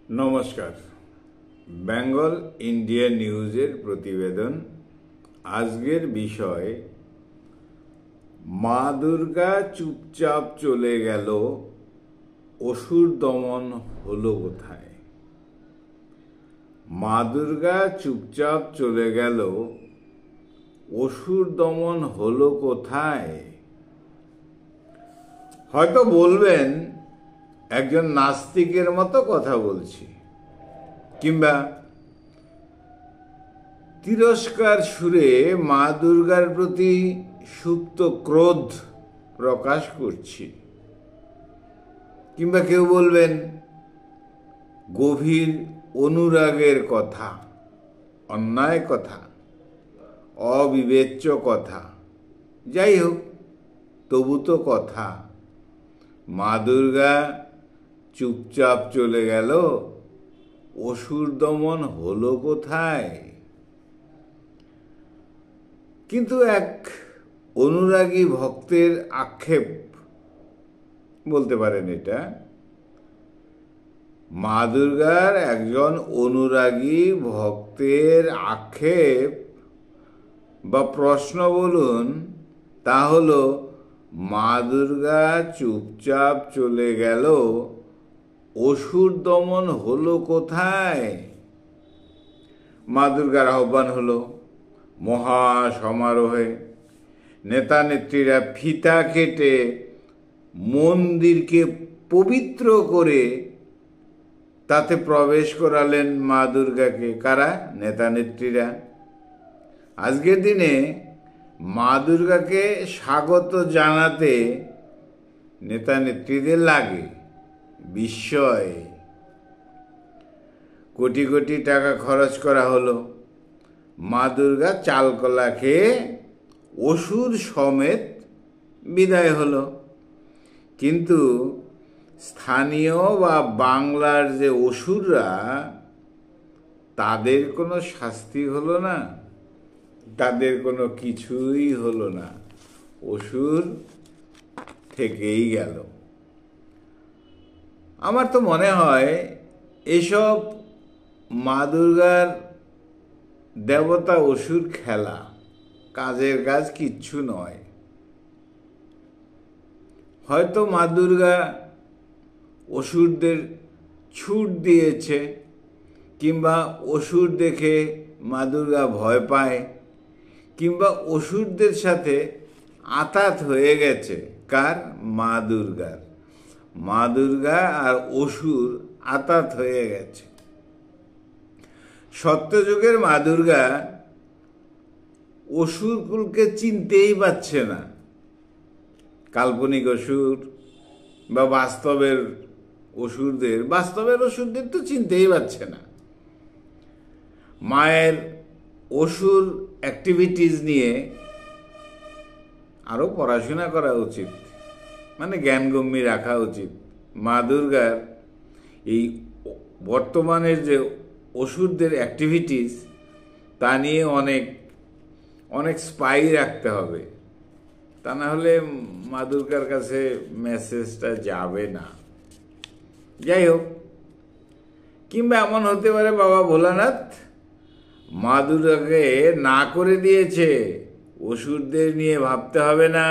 নমস্কার। বেঙ্গল ইন্ডিয়া নিউজের প্রতিবেদন। আজকের বিষয়, মা দুর্গা চুপচাপ চলে গেল, অসুর দমন হলো কোথায়? মা দুর্গা চুপচাপ চলে গেল, অসুর দমন হলো কোথায়? হয়তো বলবেন একজন নাস্তিকের মতো কথা বলছি, কিংবা তিরস্কার সুরে মা দুর্গার প্রতি সুপ্ত ক্রোধ প্রকাশ করছি, কিংবা কেউ বলবেন গভীর অনুরাগের কথা, অন্যায় কথা, অবিবেচ্য কথা। যাই হোক, তবু তো কথা। মা দুর্গা চুপচাপ চলে গেল, অসুর দমন হলো কোথায়? কিন্তু এক অনুরাগী ভক্তের আক্ষেপ বলতে পারেন এটা। মা দুর্গার একজন অনুরাগী ভক্তের আক্ষেপ বা প্রশ্ন বলুন, তা হলো মা দুর্গা চুপচাপ চলে গেল, অসুর দমন হলো কোথায়? মা দুর্গার আহ্বান হলো মহা সমারোহে। নেতা নেত্রীরা ফিতা কেটে মন্দিরকে পবিত্র করে তাতে প্রবেশ করালেন মা দুর্গাকে। কারা? নেতা নেত্রীরা। আজকের দিনে মা দুর্গাকে স্বাগত জানাতে নেতা নেত্রীদের লাগে বিস্ময়। কোটি কোটি টাকা খরচ করা হলো, মা দুর্গা চালকলা খেয়ে অসুর সমেত বিদায় হলো। কিন্তু স্থানীয় বা বাংলার যে অসুররা, তাদের কোনো শাস্তি হলো না, তাদের কোনো কিছুই হলো না, অসুর থেকেই গেল। আমার তো মনে হয় এসব মা দুর্গার দেবতা অসুর খেলা, কাজের কাজ কিচ্ছু নয়। হয়তো মা দুর্গা অসুরদের ছুট দিয়েছে, কিংবা অসুর দেখে মা দুর্গা ভয় পায়, কিংবা অসুরদের সাথে আতাত হয়ে গেছে। কার? মা দুর্গার। মা দুর্গা আর অসুর আতাত হয়ে গেছে। সত্যযুগের মা দুর্গা অসুরকুলকে চিনতেই পারছে না। কাল্পনিক অসুর বা বাস্তবের অসুরদের তো চিনতেই পারছে না। মায়ের অসুর অ্যাক্টিভিটিস নিয়ে আরো পড়াশোনা করা উচিত, মানে জ্ঞানগম্যি রাখা উচিত। মা দুর্গার এই বর্তমানের যে অসুরদের অ্যাক্টিভিটিস, তা নিয়ে অনেক অনেক স্পাই রাখতে হবে, তা না হলে মা দুর্গার কাছে মেসেজটা যাবে না। যাই হোক, কিংবা এমন হতে পারে বাবা ভোলানাথ মা দুর্গাকে না করে দিয়েছে, অসুরদের নিয়ে ভাবতে হবে না,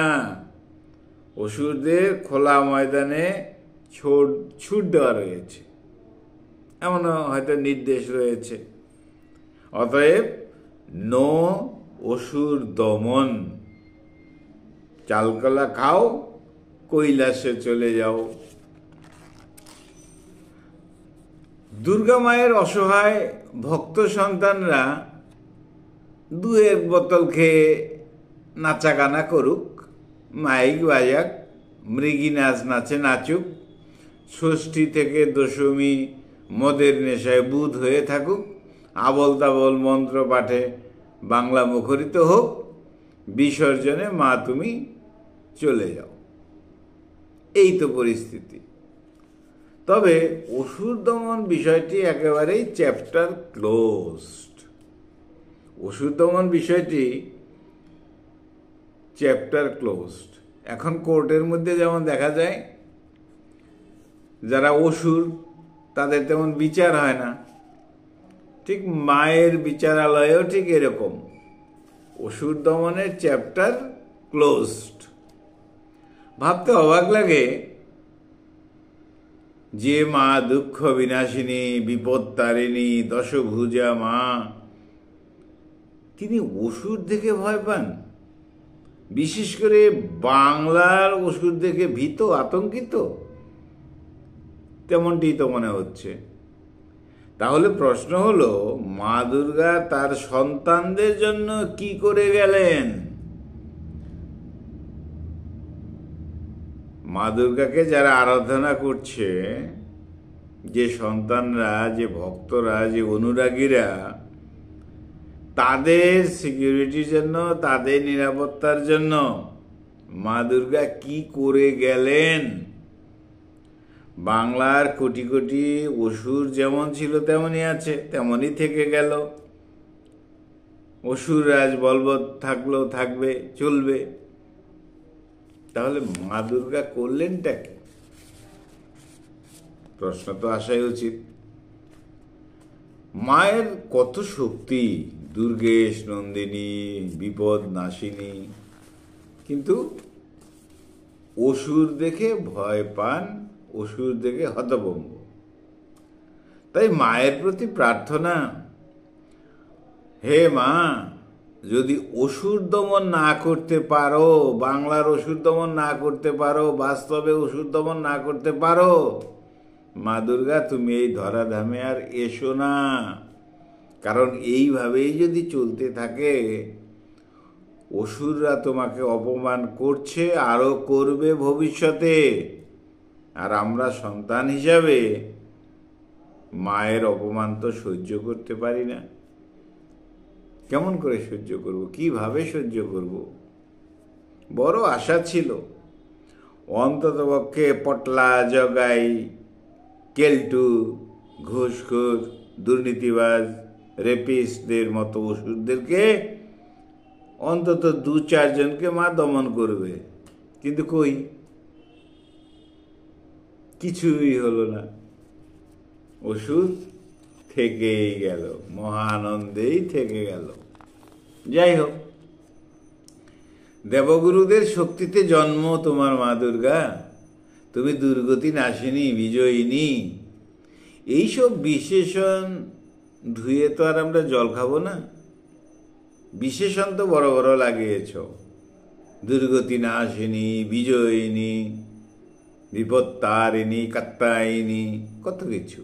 অসুরদের খোলা ময়দানে ছুট দেওয়া রয়েছে, এমনও হয়তো নির্দেশ রয়েছে। অতএব নো অসুর দমন। চালকলা খাও, কৈলাসে চলে যাও। দুর্গা মায়ের অসহায় ভক্ত সন্তানরা দু এক বোতল খেয়ে নাচা গানা করুক, মাইক বাজাক, মৃগী নাচ নাচে নাচুক, ষষ্ঠী থেকে দশমী মদের নেশায় বুঁদ হয়ে থাকুক, আবল তাবল মন্ত্র পাঠে বাংলা মুখরিত হোক, বিসর্জনে মা তুমি চলে যাও। এই তো পরিস্থিতি। তবে অসুর দমন বিষয়টি একেবারেই চ্যাপ্টার ক্লোজড। অসুর দমন বিষয়টি চ্যাপ্টার ক্লোজড। এখন কোর্টের মধ্যে যেমন দেখা যায়, যারা অসুর তাদের তেমন বিচার হয় না। ঠিক মায়ের বিচারালয়েও ঠিক এরকম, অসুর দমনের চ্যাপ্টার ক্লোজড। ভাবতে অবাক লাগে যে মা দুঃখ বিনাশিনী, বিপদ তারিণী, দশভুজা মা, তিনি অসুর দেখে ভয় পান। বিশেষ করে বাংলার অসুর দেখে ভীত, আতঙ্কিত, তেমনটি তো মনে হচ্ছে। তাহলে প্রশ্ন হলো, মা দুর্গা তার সন্তানদের জন্য কি করে গেলেন? মা দুর্গাকে যারা আরাধনা করছে, যে সন্তানরা, যে ভক্তরা, যে অনুরাগীরা, তাদের সিকিউরিটির জন্য, তাদের নিরাপত্তার জন্য মা দুর্গা কি করে গেলেন? বাংলার কোটি কোটি অসুর যেমন ছিল তেমনই আছে, তেমনই থেকে গেল। অসুর রাজ বলবৎ থাকলো, থাকবে, চলবে। তাহলে মা দুর্গা করলেনটা কি? প্রশ্ন তো আসাই উচিত। মায়ের কত শক্তি, দুর্গেশ নন্দিনী, বিপদ নাশিনী, কিন্তু অসুর দেখে ভয় পান, অসুর দেখে হতভম্ব। তাই মায়ের প্রতি প্রার্থনা, হে মা, যদি অসুর দমন না করতে পারো, বাংলার অসুর দমন না করতে পারো, বাস্তবে অসুর দমন না করতে পারো, মা দুর্গা তুমি এই ধরাধামে আর এসো না। কারণ এইভাবেই যদি চলতে থাকে, অসুররা তোমাকে অপমান করছে, আরো করবে ভবিষ্যতে। আর আমরা সন্তান হিসাবে মায়ের অপমান তো সহ্য করতে পারি না। কেমন করে সহ্য করব? কিভাবে সহ্য করব? বড় আশা ছিল, অন্ততপক্ষে পটলা, জগাই, কেলটু, ঘুষখোর, দুর্নীতিবাজ, রেপিস্টদের মতো অসুরদেরকে অন্তত 2-4 জনকে মা দমন করবে। কিন্তু কই, কিছুই হলো না। অসুর থেকেই গেল, মহানন্দেই থেকে গেল। যাই হোক, দেবগুরুদের শক্তিতে জন্ম তোমার মা দুর্গা। তুমি দুর্গতি নাশিনী, বিজয়িনী। এইসব বিশেষণ ধুয়ে তো আর আমরা জল খাবো না। বিশেষণ তো বড় বড় লাগিয়েছ, দুর্গতি নাশিনী, বিজয়িনী, বিপত্তারিণী, কাত্তায়িনী, কত কিছু।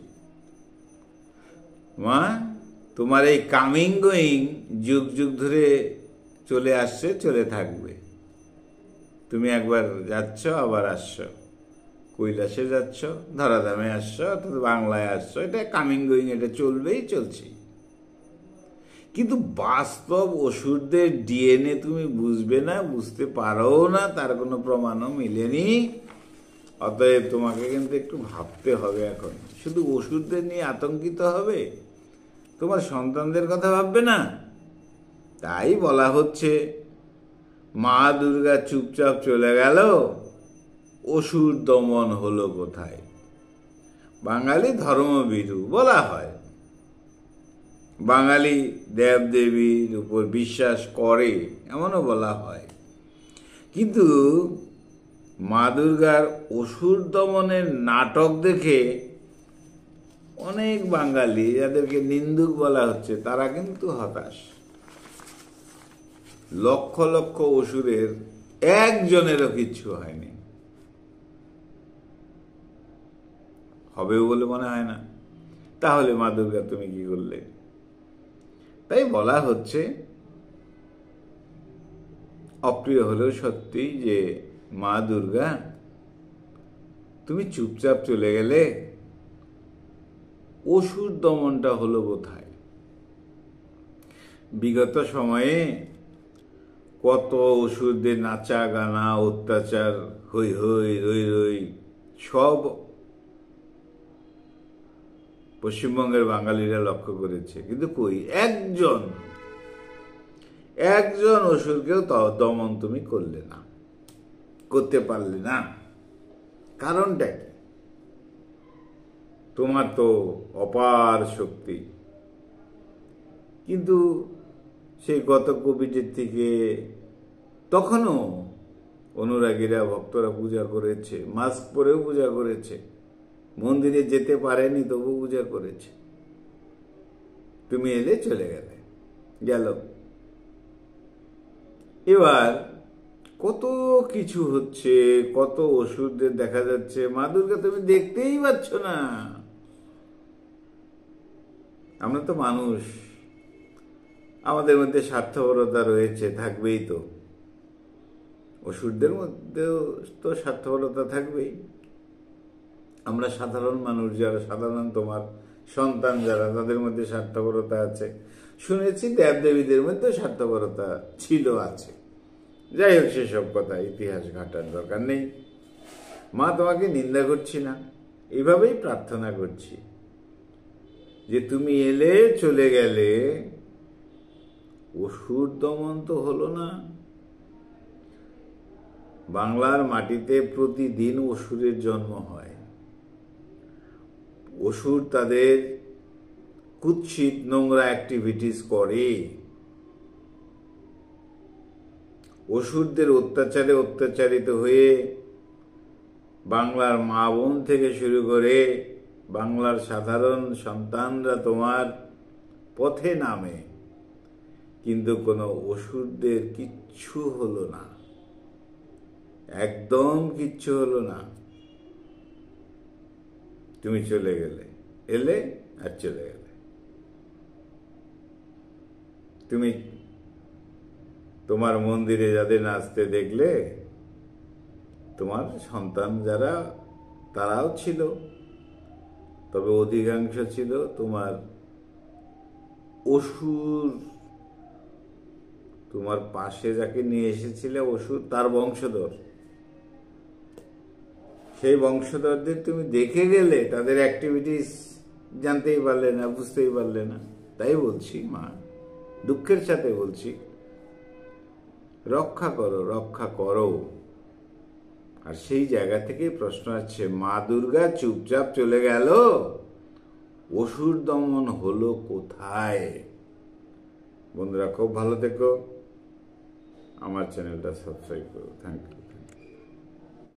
মা, তোমার এই কামিং গোয়িং যুগ যুগ ধরে চলে আসছে, চলে থাকবে। তুমি একবার যাচ্ছ, আবার আসছো, কৈলাসে যাচ্ছ, ধরাধামে আসছো, অর্থাৎ বাংলায় আসছো, এটা কামিং গোয়িং, এটা চলবেই, চলছে। কিন্তু বাস্তব অসুরদের ডিএনএ তুমি বুঝবে না, বুঝতে পারো না, তার কোনো প্রমাণও মিলেনি। অতএব তোমাকে কিন্তু একটু ভাবতে হবে। এখন শুধু অসুরদের নিয়ে আতঙ্কিত হবে, তোমার সন্তানদের কথা ভাববে না। তাই বলা হচ্ছে, মা দুর্গা চুপচাপ চলে গেল, অসুর দমন হলো কোথায়? বাঙালি ধর্মভীরু বলা হয়, বাঙালি দেবদেবীর উপর বিশ্বাস করে, এমনও বলা হয়। কিন্তু মা দুর্গার অসুর দমনের নাটক দেখে অনেক বাঙালি, যাদেরকে নিন্দুক বলা হচ্ছে, তারা কিন্তু হতাশ। লক্ষ লক্ষ অসুরের একজনেরও কিচ্ছু হয়নি, হবেও বলে মনে হয় না। তাহলে মা দুর্গা তুমি কি করলে? তাই বলা হচ্ছে, অপ্রিয় হলেও সত্যি, যে মা দুর্গা তুমি চুপচাপ চলে গেলে, অসুর দমনটা হলো কোথায়? বিগত সময়ে কত অসুরদের নাচা গানা, অত্যাচার, হই হই, রই রই, সব পশ্চিমবঙ্গের বাঙালিরা লক্ষ্য করেছে। কিন্তু কই, একজন অসুরকেও দমন তুমি করলে না, করতে পারলে না। কারণটা কি? তোমার তো অপার শক্তি। কিন্তু সেই গত কোভিডের থেকে তখনও অনুরাগীরা ভক্তরা পূজা করেছে, মাস্ক পরেও পূজা করেছে, মন্দিরে যেতে পারেনি তবু পূজা করেছে। তুমি এলে, চলে গেলে, গেল। এবার কত কিছু হচ্ছে, কত অসুরদের দেখা যাচ্ছে। মা দুর্গা তুমি দেখতেই পাচ্ছ না। আমরা তো মানুষ, আমাদের মধ্যে স্বার্থপরতা রয়েছে, থাকবেই তো। অসুরদের মধ্যেও তো স্বার্থপরতা থাকবেই। আমরা সাধারণ মানুষ, যারা সাধারণ তোমার সন্তান যারা, তাদের মধ্যে স্বার্থপরতা আছে। শুনেছি দেবদেবীদের মধ্যে স্বার্থপরতা ছিল, আছে। যাই হোক, সেসব কথা ইতিহাস ঘাটার দরকার নেই। মা, তোমাকে নিন্দা করছি না, এইভাবেই প্রার্থনা করছি যে তুমি এলে, চলে গেলে, অসুর দমন তো হলো না। বাংলার মাটিতে প্রতিদিন অসুরের জন্ম হয়। অসুর তাদের কুৎসিত নোংরা অ্যাক্টিভিটিস করে। অসুরদের অত্যাচারে অত্যাচারিত হয়ে বাংলার মা বোন থেকে শুরু করে বাংলার সাধারণ সন্তানরা তোমার পথে নামে, কিন্তু কোনো অসুরদের কিচ্ছু হলো না, একদম কিচ্ছু হলো না। তুমি চলে গেলে, এলে আর চলে গেলে। তুমি তোমার মন্দিরে যাদের নাচতে দেখলে, তোমার সন্তান যারা, তারাও ছিল, তবে অধিকাংশ ছিল তোমার অসুর। তোমার পাশে যাকে নিয়ে এসেছিলে অসুর, তার বংশধর। সেই বংশধরদের তুমি দেখে গেলে, তাদের অ্যাক্টিভিটিস জানতেই পারলে না, বুঝতেই পারলে না। তাই বলছি মা, দুঃখের সাথে বলছি, রক্ষা করো, রক্ষা করো। আর সেই জায়গা থেকেই প্রশ্ন আসছে, মা দুর্গা চুপচাপ চলে গেল, অসুর দমন হলো কোথায়? বন্ধুরা, খুব ভালো থেকো, আমার চ্যানেলটা সাবস্ক্রাইব করো। Thank you.